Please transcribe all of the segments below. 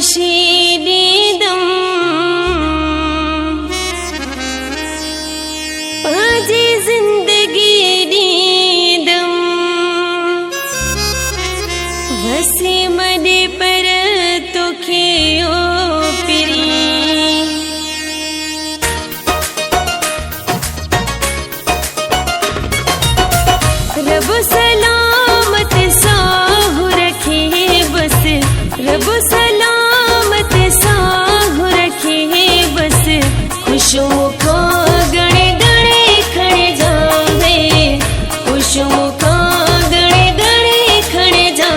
खुशी दीदम पाजी जिंदगी दीदम वसी मदे पर तोखे ओ पिरी रब सलामत साहु रखे बस रब सलामत साहु रखे बस खुशों का गणे गणे खड़े जावे खुशों का गणे गणे खड़े जा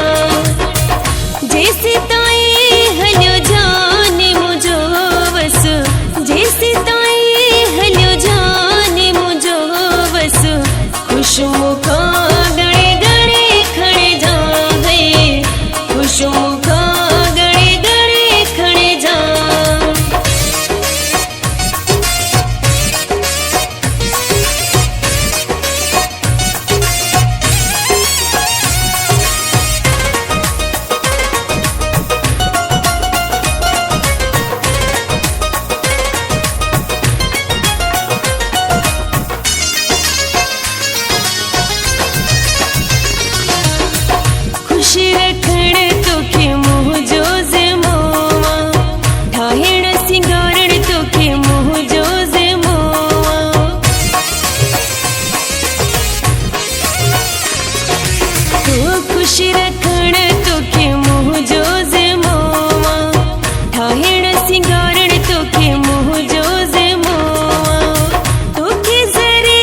जैसे ताई हल्यो जाने मुझो बस जैसे ताई हल्यो जाने मुझो बस खुशों का गणे गणे खड़े जावे खुशों का गणे गणे खड़े जा खुशी रखण तोखे मुझो ज़िमोवा ठाहिण सिंगारण तोखे मुझो ज़िमोवा तो खुशी रखण तोखे मुझो ज़िमोवा ठाहिण सिंगारण तोखे मुझो ज़िमोवा तोखे ज़रे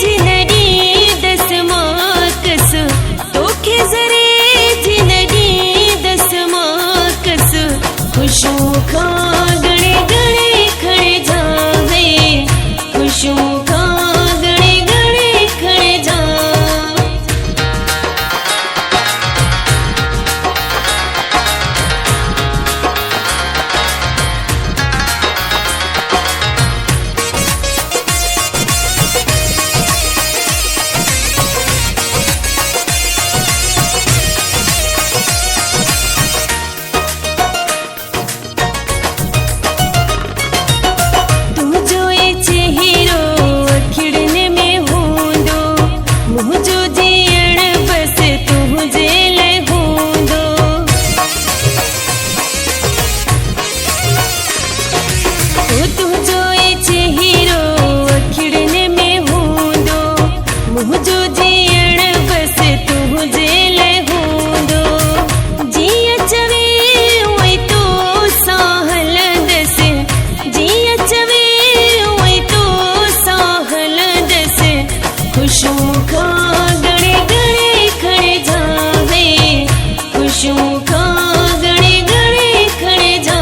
जिंदगी दस माकस तोखे ज़रे खुशों का गणे गणे खड़े जावे खुशों का गणे गणे खड़े जा खुशों का गणे गणे खड़े जावे खुशों का गणे गणे खड़े जा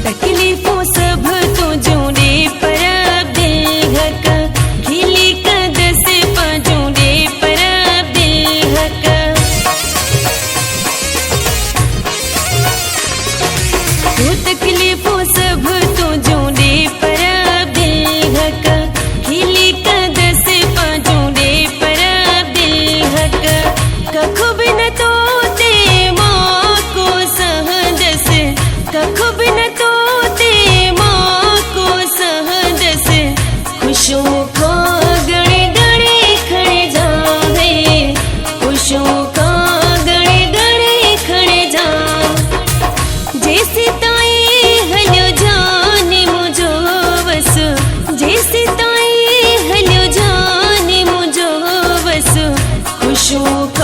तकलीफों सब तो जोड़े पर दिल हका खिली कदस पा जोड़े पर दिल हका तो तकलीफों सब तो जोड़े पर दिल हका खिली कदस पा जोड़े पर दिल हका कखो बिन तो ते माँ को सहदस कखो बिन तो खुशों का गणे गणे खड़े जावे खुशों का गणे गणे खड़े जा जैसे ताई हल्यो जाने मुझो बस जैसे ताई हल्यो जाने मुझो बस खुशों का